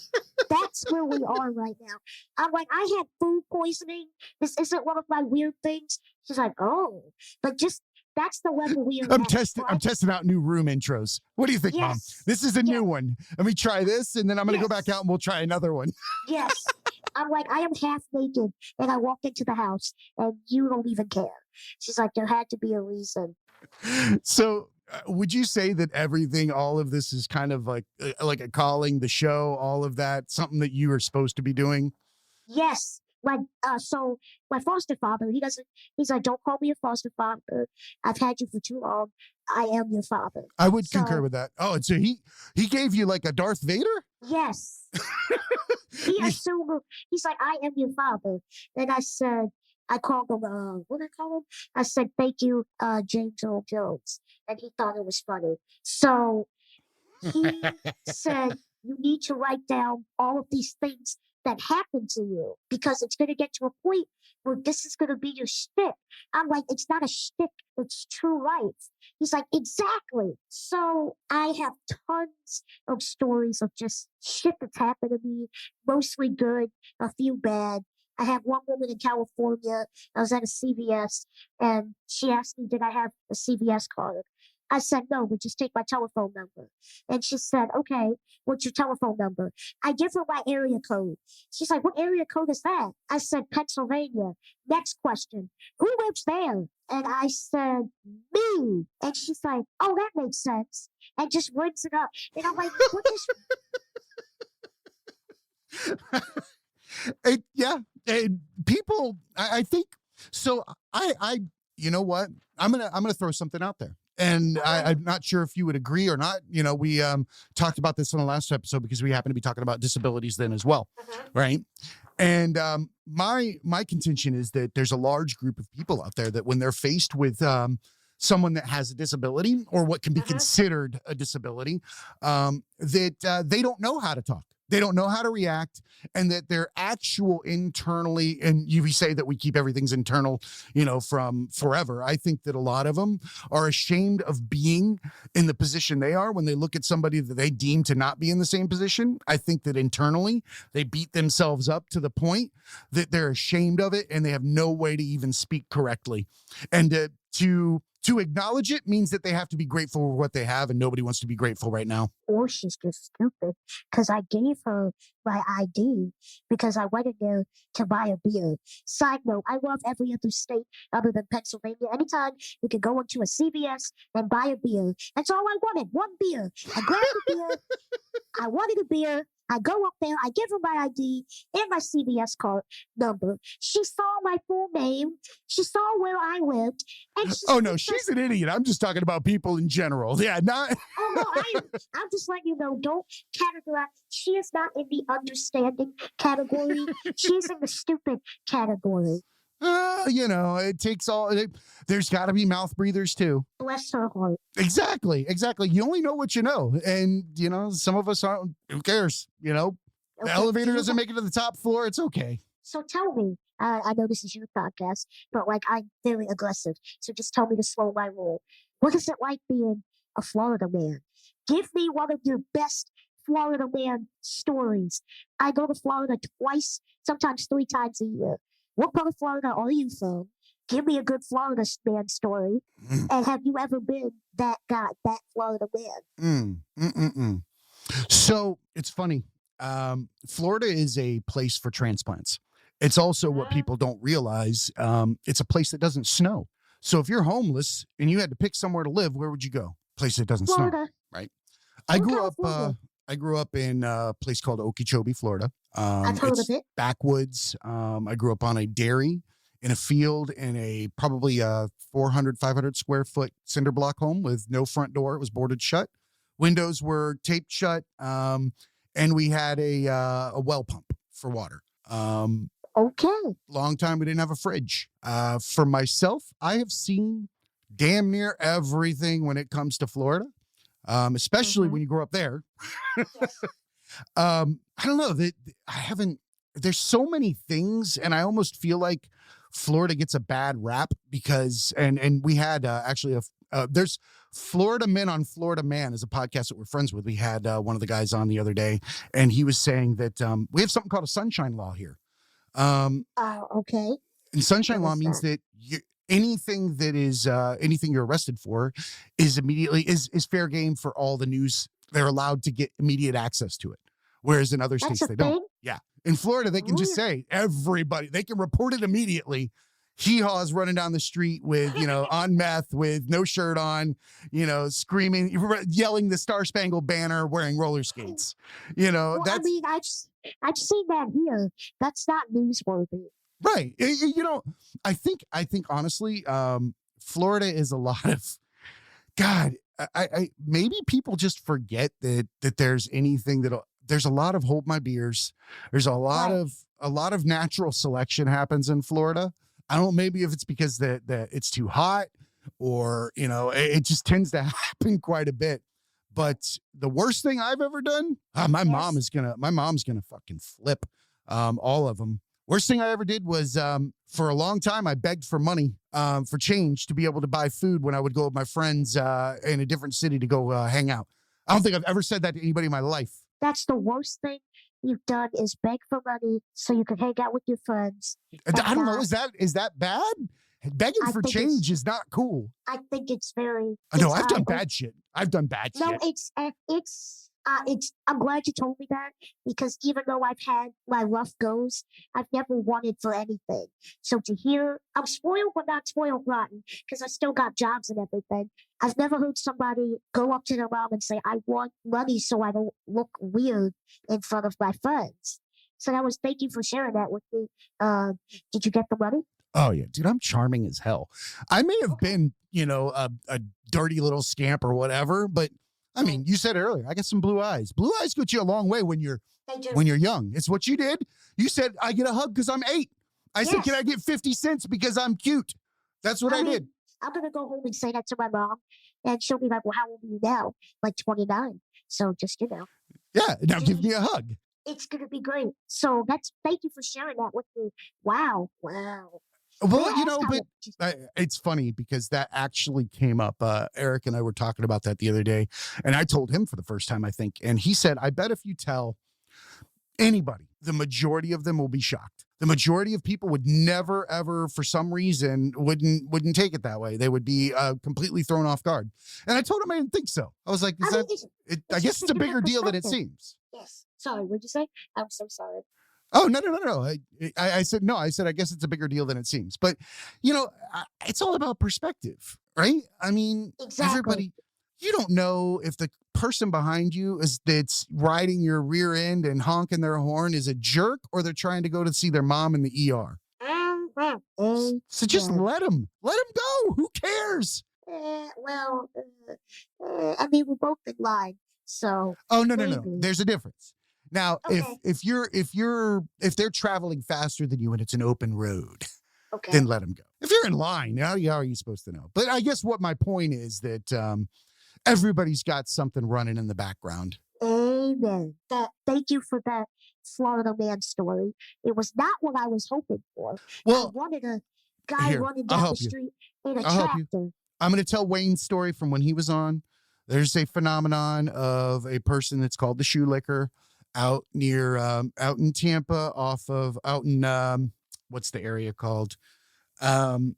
That's where we are right now. I'm like, I had food poisoning. This isn't one of my weird things. She's like, oh. But just, that's the level we are I'm at. testing out new room intros. What do you think, Mom? This is a new one. Let me try this, and then I'm going to go back out and we'll try another one. Yes. I'm like, I am half naked, and I walked into the house, and you don't even care. She's like, there had to be a reason. So would you say that all of this is kind of like a calling, the show, all of that, something that you are supposed to be doing? Yes. So my foster father, he's like, don't call me a foster father. I've had you for too long. I am your father. I would concur with that. Oh, and so he gave you like a Darth Vader? Yes. He assumed, he's like, I am your father. And I said, I called him, what did I call him? I said, thank you, James Earl Jones. And he thought it was funny. So he said, you need to write down all of these things that happened to you because it's going to get to a point where this is going to be your shtick. I'm like, it's not a shtick, it's true life. He's like, exactly. So I have tons of stories of just shit that's happened to me, mostly good, a few bad. I have one woman in California. I was at a CVS and she asked me, did I have a CVS card? I said, no, but just take my telephone number. And she said, okay, what's your telephone number? I give her my area code. She's like, what area code is that? I said, Pennsylvania. Next question, who lives there? And I said, me. And she's like, oh, that makes sense. And just rings it up. And I'm like, what is... People, I think so. You know what? I'm gonna throw something out there, and I'm not sure if you would agree or not. You know, we talked about this in the last episode because we happen to be talking about disabilities then as well, right? And my contention is that there's a large group of people out there that when they're faced with someone that has a disability or what can be considered a disability, that they don't know how to talk. They don't know how to react, and that their actual internally, and you say that we keep everything's internal, you know, from forever. I think that a lot of them are ashamed of being in the position they are when they look at somebody that they deem to not be in the same position. I think that internally they beat themselves up to the point that they're ashamed of it and they have no way to even speak correctly. And to acknowledge it means that they have to be grateful for what they have, and nobody wants to be grateful right now. Or she's just stupid because I gave her my ID because I went in there to buy a beer. Side note, I love every other state other than Pennsylvania. Anytime we could go into a CVS and buy a beer. That's all I wanted, one beer. I grabbed a beer. I wanted a beer. I go up there, I give her my ID and my CVS card number. She saw my full name. She saw where I lived. And she's an idiot. I'm just talking about people in general. Yeah, not. Oh, no, I'm just letting you know, don't categorize. She is not in the understanding category. She's in the stupid category. You know, it takes all. There's got to be mouth breathers too. Bless her heart. Exactly. You only know what you know, and you know some of us aren't. Who cares? You know, the elevator doesn't make it to the top floor. It's okay. So tell me. I know this is your podcast, but like I'm very aggressive. So just tell me to slow my roll. What is it like being a Florida man? Give me one of your best Florida man stories. I go to Florida twice, sometimes 3 times a year. What part of Florida are you from? Give me a good Florida man story. And have you ever been that guy, that Florida man? So it's funny. Florida is a place for transplants. It's also what people don't realize. It's a place that doesn't snow. So if you're homeless and you had to pick somewhere to live, where would you go? Place that doesn't Florida. snow, right? I grew up in a place called Okeechobee, Florida. I've heard of it. Backwoods. I grew up on a dairy in a field in a probably 400, 500 square foot cinder block home with no front door. It was boarded shut. Windows were taped shut. And we had a well pump for water. Okay. Long time we didn't have a fridge. For myself, I have seen damn near everything when it comes to Florida. Especially when you grow up there. I don't know that there's so many things, and I almost feel like Florida gets a bad rap because, and we had actually there's Florida Men on Florida Man is a podcast that we're friends with. We had one of the guys on the other day, and he was saying that we have something called a sunshine law here. Okay. And sunshine law means that anything that is anything you're arrested for is immediately is fair game for all the news. They're allowed to get immediate access to it, whereas in other states they don't. Yeah, in Florida they can just say everybody. They can report it immediately. Hee-haws running down the street with on meth with no shirt on, screaming, yelling the Star Spangled Banner, wearing roller skates. Well, that's. I mean, I've seen that here. That's not newsworthy. Right. I think honestly, Florida is a lot of God. I maybe people just forget that there's anything there's a lot of hold my beers. There's a lot of natural selection happens in Florida. I don't know, maybe if it's because that it's too hot or, it just tends to happen quite a bit. But the worst thing I've ever done, my mom's going to fucking flip. all of them. Worst thing I ever did was for a long time, I begged for money for change to be able to buy food when I would go with my friends in a different city to go hang out. I don't think I've ever said that to anybody in my life. That's the worst thing you've done is beg for money so you can hang out with your friends. I don't know. Is that bad? Begging for change is not cool. I think it's very. No, I've done bad shit. I've done bad shit. No, I'm glad you told me that because even though I've had my rough goes, I've never wanted for anything. So to hear, I'm spoiled but not spoiled rotten because I still got jobs and everything. I've never heard somebody go up to their mom and say, "I want money so I don't look weird in front of my friends." So thank you for sharing that with me. Did you get the money? Oh yeah, dude, I'm charming as hell. I may have been, a dirty little scamp or whatever, but I mean, you said earlier, I got some blue eyes. Blue eyes get you a long way when you're young. It's what you did. You said, I get a hug because I'm 8. I said, can I get 50 cents because I'm cute? That's what I did. I'm going to go home and say that to my mom, and she'll be like, well, how old are you now? Like 29. So just, Yeah, now give me a hug. It's going to be great. So thank you for sharing that with me. Wow. Well, but it's funny because that actually came up. Eric and I were talking about that the other day, and I told him for the first time, I think, and he said, I bet if you tell anybody, the majority of them will be shocked. The majority of people would never, ever, for some reason, wouldn't take it that way. They would be completely thrown off guard. And I told him I didn't think so. I was like, I guess it's a bigger deal than it seems. Yes. Sorry, what'd you say? I'm so sorry. Oh, no. I said, no, I said, I guess it's a bigger deal than it seems. But, it's all about perspective, right? I mean, Everybody, you don't know if the person behind you that's riding your rear end and honking their horn is a jerk or they're trying to go to see their mom in the ER. So just let them go. Who cares? I mean, we're both in line. So. Oh, no. There's a difference. Now, okay. if they're traveling faster than you and it's an open road, then let them go. If you're in line, how are you supposed to know? But I guess what my point is that everybody's got something running in the background. Amen. Thank you for that Florida man story. It was not what I was hoping for. Well, I wanted a guy running down the street in a tractor. I'm going to tell Wayne's story from when he was on. There's a phenomenon of a person that's called the shoe licker. Out near, out in Tampa, out in, what's the area called? I'm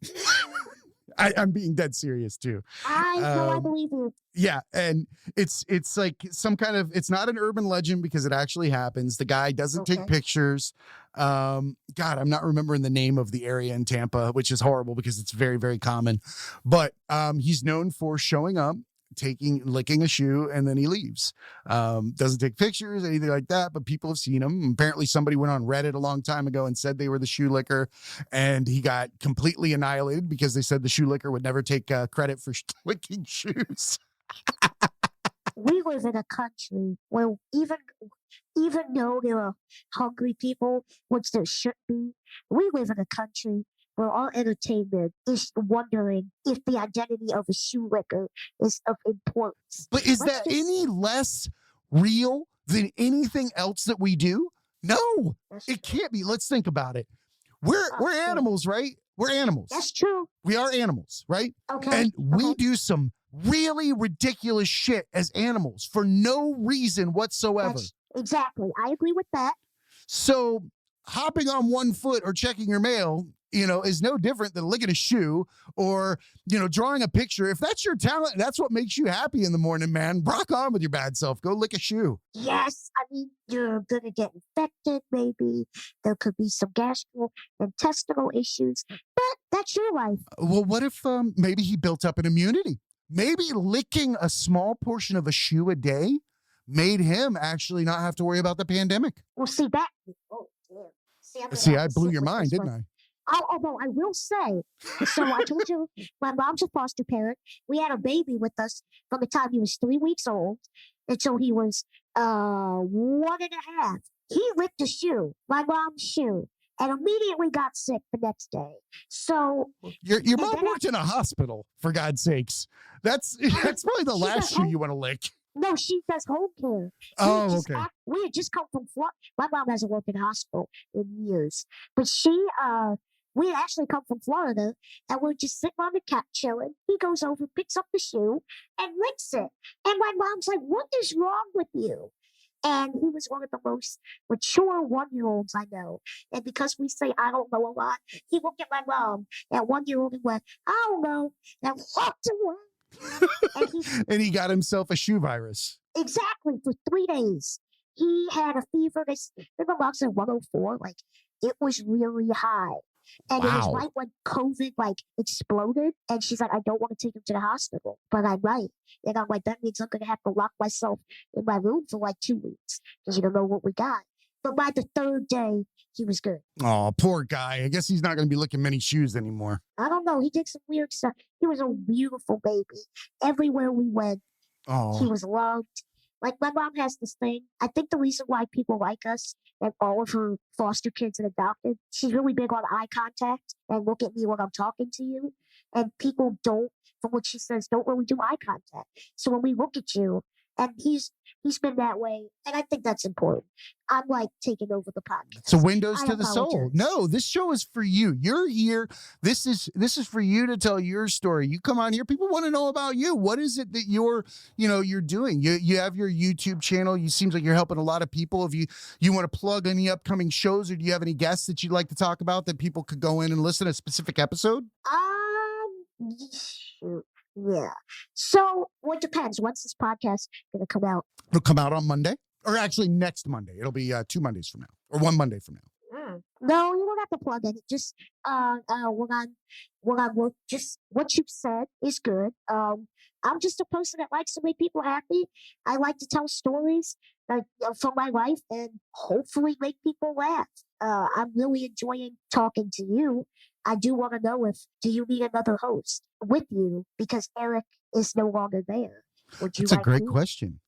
being dead serious too. I believe you. Yeah. And it's like some kind of, it's not an urban legend because it actually happens. The guy doesn't take pictures. God, I'm not remembering the name of the area in Tampa, which is horrible because it's very, very common, but, he's known for showing up, licking a shoe, and then he leaves. Doesn't take pictures, anything like that, but people have seen him. Apparently somebody went on Reddit a long time ago and said they were the shoe licker, and he got completely annihilated because they said the shoe licker would never take credit for licking shoes. We live in a country where even though there are hungry people, which there should be, we live in a country where our entertainment is wondering if the identity of a shoe licker is of importance. But is that any less real than anything else that we do? No, it can't be. Let's think about it. We're animals, right? We're animals. That's true. We are animals, right? Okay. And we do some really ridiculous shit as animals for no reason whatsoever. Exactly. I agree with that. So hopping on one foot or checking your mail, is no different than licking a shoe or, drawing a picture. If that's your talent, that's what makes you happy in the morning, man. Rock on with your bad self. Go lick a shoe. Yes. I mean, you're going to get infected, maybe. There could be some gastrointestinal issues, but that's your life. Well, what if maybe he built up an immunity? Maybe licking a small portion of a shoe a day made him actually not have to worry about the pandemic. Well, see that. Oh, damn. See, I blew your mind, didn't I? Although I will say, so I told you, my mom's a foster parent. We had a baby with us from the time he was 3 weeks old until he was 1.5. He licked a shoe, my mom's shoe, and immediately got sick the next day. So your mom worked in a hospital, for God's sakes. That's probably the last shoe you want to lick. No, she does home care. Oh, okay. We had just come from Florida. My mom hasn't worked in a hospital in years, but we had actually come from Florida, and we're just sitting on the couch chilling. He goes over, picks up the shoe, and licks it. And my mom's like, "What is wrong with you?" And he was one of the most mature 1-year-olds I know. And because we say I don't know a lot, he looked at my mom at 1-year-old and went, "I don't know," and walked away. And he And he got himself a shoe virus. exactly for 3 days. He had a fever. The box at 104. Like it was really high. And it was Wow. right when COVID exploded. And she's like, "I don't want to take him to the hospital, but I'm right." And I'm like, "That means I'm gonna have to lock myself in my room for 2 weeks because you don't know what we got." But by the 3rd day, he was good. Oh, poor guy. I guess he's not going to be licking many shoes anymore. I don't know. He did some weird stuff. He was a beautiful baby. Everywhere we went, he Oh, was loved. Like my mom has this thing. I think the reason why people like us and all of her foster kids and adopted, she's really big on eye contact and look at me when I'm talking to you. And people don't, from what she says, don't really do eye contact. So when we look at you, and he's been that way, and I think that's important. I'm like taking over the podcast. it's a windows I to the soul. apologize. No, this show is for you. You're here. This is for you to tell your story. You come on here. People want to know about you. What is it that you're doing? You have your YouTube channel. You seems like you're helping a lot of people. If you want to plug any upcoming shows, or do you have any guests that you'd like to talk about that people could go in and listen to a specific episode? Shoot. Yeah. So, well, it depends. When's this podcast going to come out? It'll come out on Monday, or actually next Monday. It'll be 2 Mondays from now, or 1 Monday from now. No, you don't have to plug in. Just just what you said is good. I'm just a person that likes to make people happy. I like to tell stories from my life and hopefully make people laugh. I'm really enjoying talking to you. I do want to know do you need another host with you because Eric is no longer there. Would you That's a like great me? question.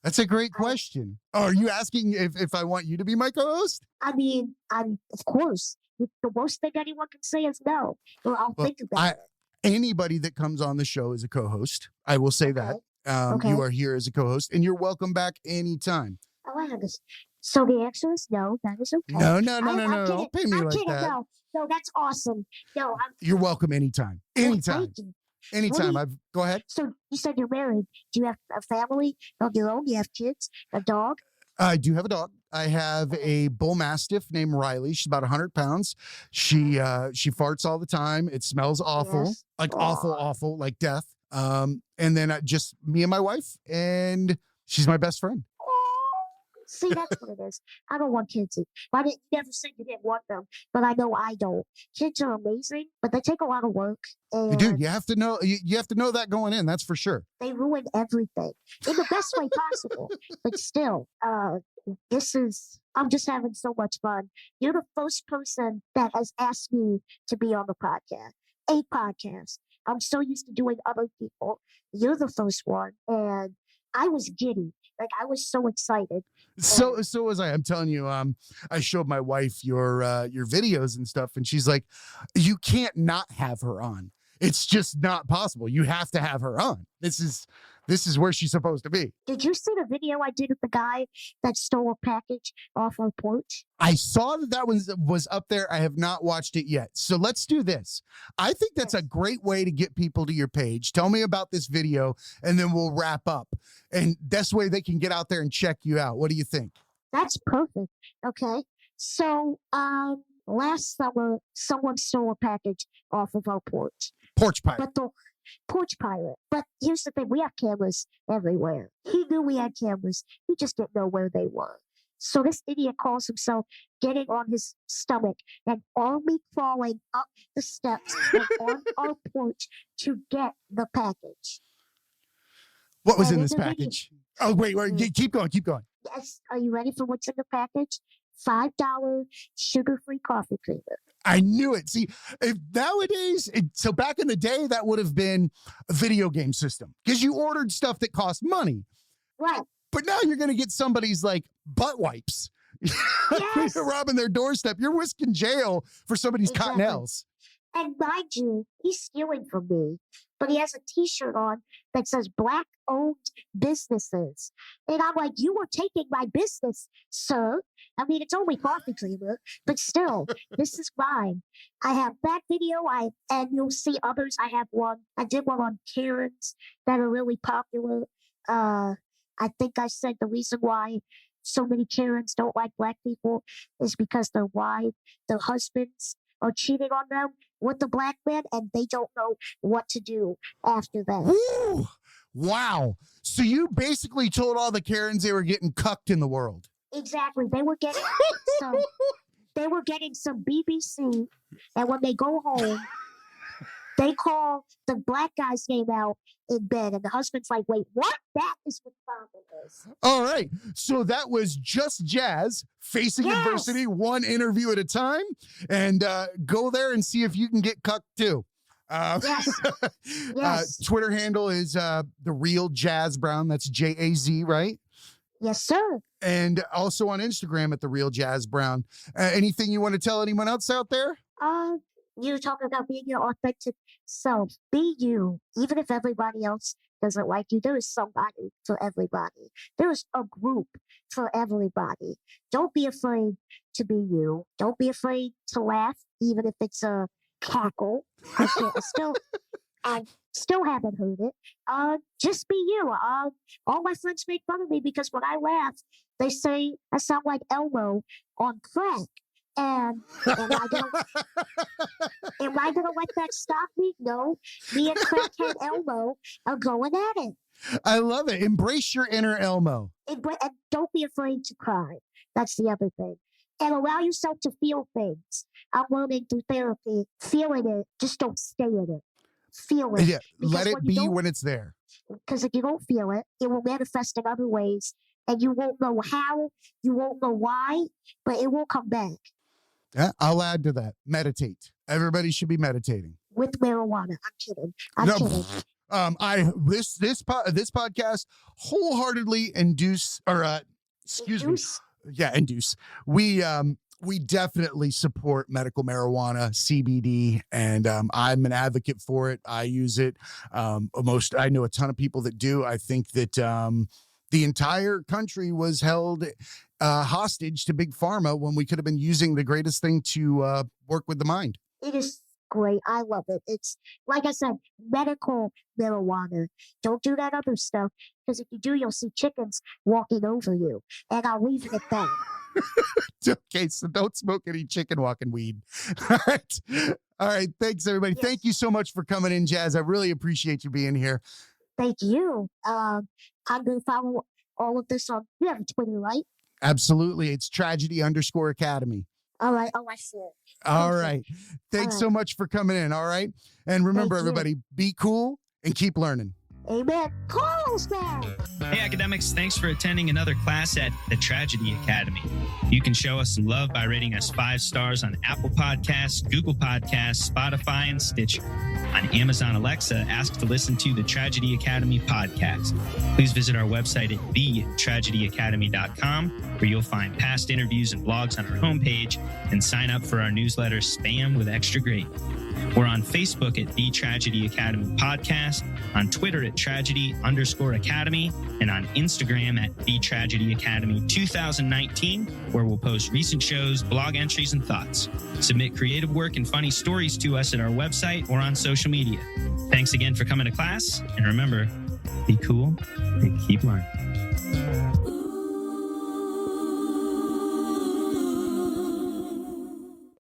That's a great question. Oh, are you asking if I want you to be my co-host? I mean, of course. The worst thing anyone can say is no. Or I'll Well, think about it. Anybody that comes on the show is a co-host. I will say that. Okay. You are here as a co-host, and you're welcome back anytime. Oh, I understand. So the answer is no. That is okay. No. I'm Don't pay me I'm like kidding. that. No, that's awesome. No, You're welcome anytime. well, Anytime. thank you. Anytime. What Go ahead. So you said you're married. Do you have a family of your own? Do you have kids? A dog? I do have a dog. I have a bull mastiff named Riley. She's about 100 pounds. She farts all the time. It smells awful, Yes. like Aw. awful, like death. And then just me and my wife, and she's my best friend. See, that's what it is. I don't want kids. I didn't never said you didn't want them, but I know I don't. Kids are amazing, but they take a lot of work, You and do. You have to know. You have to know that going in. That's for sure. they ruin everything in the best way possible. But still, I'm just having so much fun. You're the first person that has asked me to be on the podcast, a podcast. I'm so used to doing other people. You're the first one, and I was giddy. Like I was so excited. So was I. I'm telling you. I showed my wife your videos and stuff, and she's like, "You can't not have her on. It's just not possible. You have to have her on. This is where she's supposed to be." Did you see the video I did of the guy that stole a package off our porch? I saw that was up there. I have not watched it yet. So let's do this. I think that's a great way to get people to your page. Tell me about this video, and then we'll wrap up. And that's way they can get out there and check you out. What do you think? That's perfect. Okay. So, last summer, someone stole a package off of our porch. Porch pirate. But the porch pirate. But here's the thing: we have cameras everywhere. He knew we had cameras. He just didn't know where they were. So this idiot calls himself getting on his stomach and army crawling up the steps and on our porch to get the package. What was And in in this the video- package? Oh, wait. Keep going. Yes. Are you ready for what's in the package? $5 sugar-free coffee creamer. I knew it. See, if nowadays, so back in the day, that would have been a video game system because you ordered stuff that cost money. Right. But now you're going to get somebody's like butt wipes. Yes. You're robbing their doorstep. You're risking jail for somebody's Exactly. cottonelles. And mind you, he's stealing from me, but he has a T-shirt on that says Black-owned businesses. And I'm like, you were taking my business, sir. I mean, it's only coffee creamer, but still, this is mine. I have that video, and you'll see others. I have one. I did one on Karens that are really popular. I think I said the reason why so many Karens don't like Black people is because their husbands are cheating on them with the Black man, and they don't know what to do after that. Ooh, wow. So you basically told all the Karens they were getting cucked in the world. Exactly. They were getting some BBC, and when they go home, they call the Black guy's name out in bed, and the husband's like, wait, what? That is what problem is. All right. So that was just Jazz facing adversity, one interview at a time, and go there and see if you can get cucked too. Yes. Twitter handle is The Real Jazz Brown. That's Jaz, right? Yes, sir. And also on Instagram at The Real Jazz Brown. Anything you want to tell anyone else out there? You're talking about being your authentic self. Be you, even if everybody else doesn't like you. There is somebody for everybody. There is a group for everybody. Don't be afraid to be you. Don't be afraid to laugh, even if it's a cackle. I still haven't heard it. Just be you. All my friends make fun of me because when I laugh, they say I sound like Elmo on crack. And am I gonna let that stop me? No. Me and crackhead Elmo are going at it. I love it. Embrace your inner Elmo. And don't be afraid to cry. That's the other thing. And allow yourself to feel things. I'm learning through therapy. Feeling it, just don't stay in it. Feel it. Yeah, let it be when it's there. Because if you don't feel it, it will manifest in other ways. And you won't know how, you won't know why, but it will come back. Yeah, I'll add to that. Meditate. Everybody should be meditating. With marijuana. I'm kidding. This podcast wholeheartedly induce. We definitely support medical marijuana, CBD, and I'm an advocate for it. I use it. I know a ton of people that do. I think that the entire country was held hostage to Big Pharma when we could have been using the greatest thing to work with the mind. It is great. I love it. It's, like I said, medical marijuana. Don't do that other stuff, because if you do, you'll see chickens walking over you. And I'll leave it at that. Okay, so don't smoke any chicken walking weed. All right. Thanks, everybody. Yes. Thank you so much for coming in, Jazz. I really appreciate you being here. Thank you. I'm going to follow all of this on, you have a Twitter, right? Absolutely. It's tragedy_academy. All right. Oh, I see it. All right. Thanks so much for coming in. All right. And remember, everybody, be cool and keep learning. Amen. Carlsbad. Hey, academics, thanks for attending another class at the Tragedy Academy. You can show us some love by rating us 5 stars on Apple Podcasts, Google Podcasts, Spotify, and Stitcher. On Amazon Alexa, ask to listen to the Tragedy Academy podcast. Please visit our website at thetragedyacademy.com, where you'll find past interviews and blogs on our homepage, and sign up for our newsletter, Spam with Extra Grade. We're on Facebook at The Tragedy Academy Podcast, on Twitter at Tragedy_Academy, and on Instagram at The Tragedy Academy 2019, where we'll post recent shows, blog entries, and thoughts. Submit creative work and funny stories to us at our website or on social media. Thanks again for coming to class, and remember, be cool and keep learning.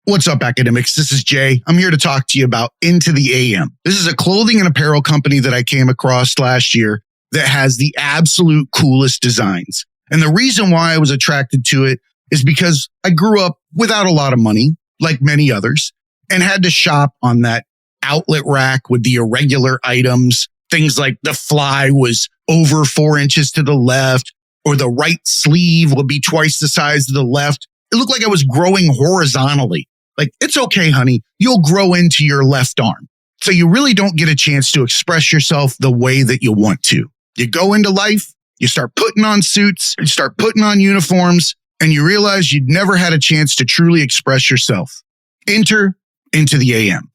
What's up, academics? This is Jay. I'm here to talk to you about Into the AM. This is a clothing and apparel company that I came across last year that has the absolute coolest designs. And the reason why I was attracted to it is because I grew up without a lot of money, like many others, and had to shop on that outlet rack with the irregular items. Things like the fly was over 4 inches to the left, or the right sleeve would be twice the size of the left. It looked like I was growing horizontally. Like, it's okay, honey. You'll grow into your left arm. So you really don't get a chance to express yourself the way that you want to. You go into life, you start putting on suits, you start putting on uniforms, and you realize you'd never had a chance to truly express yourself. Enter Into the AM.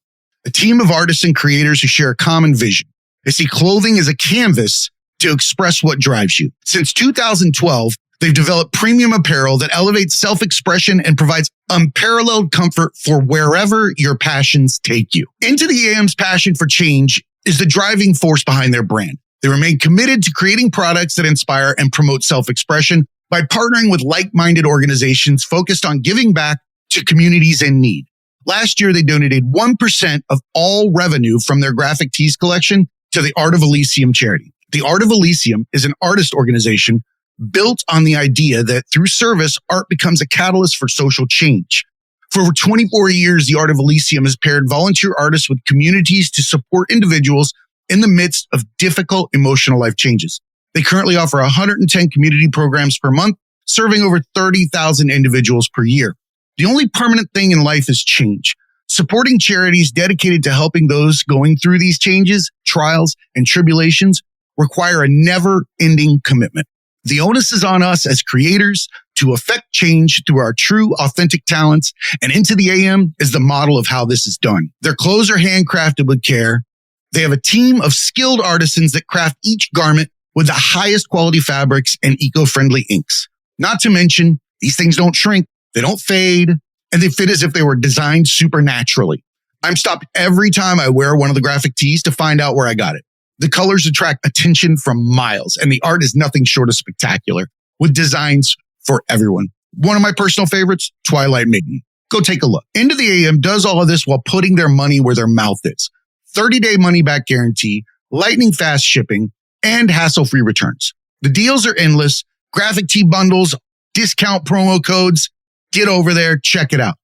a team of artists and creators who share a common vision. They see clothing as a canvas to express what drives you. Since 2012, they've developed premium apparel that elevates self-expression and provides unparalleled comfort for wherever your passions take you. Into the AM's passion for change is the driving force behind their brand. They remain committed to creating products that inspire and promote self-expression by partnering with like-minded organizations focused on giving back to communities in need. Last year, they donated 1% of all revenue from their graphic tees collection to the Art of Elysium charity. The Art of Elysium is an artist organization built on the idea that through service, art becomes a catalyst for social change. For over 24 years, the Art of Elysium has paired volunteer artists with communities to support individuals in the midst of difficult emotional life changes. They currently offer 110 community programs per month, serving over 30,000 individuals per year. The only permanent thing in life is change. Supporting charities dedicated to helping those going through these changes, trials, and tribulations require a never-ending commitment. The onus is on us as creators to affect change through our true, authentic talents, and Into the AM is the model of how this is done. Their clothes are handcrafted with care. They have a team of skilled artisans that craft each garment with the highest quality fabrics and eco-friendly inks. Not to mention, these things don't shrink, they don't fade, and they fit as if they were designed supernaturally. I'm stopped every time I wear one of the graphic tees to find out where I got it. The colors attract attention from miles, and the art is nothing short of spectacular, with designs for everyone. One of my personal favorites, Twilight Maiden. Go take a look. Into the AM does all of this while putting their money where their mouth is. 30-day money-back guarantee, lightning fast shipping, and hassle-free returns. The deals are endless. Graphic tee bundles, discount promo codes. Get over there, check it out.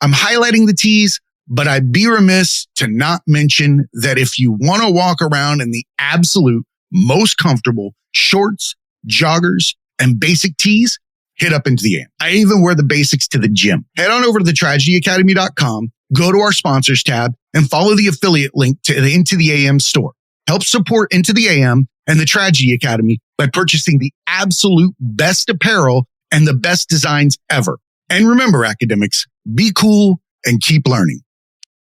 I'm highlighting the tees, but I'd be remiss to not mention that if you want to walk around in the absolute most comfortable shorts, joggers, and basic tees, hit up Into the AM. I even wear the basics to the gym. Head on over to thetragedyacademy.com, go to our sponsors tab, and follow the affiliate link to the Into the AM store. Help support Into the AM and the Tragedy Academy by purchasing the absolute best apparel and the best designs ever. And remember, academics, be cool and keep learning.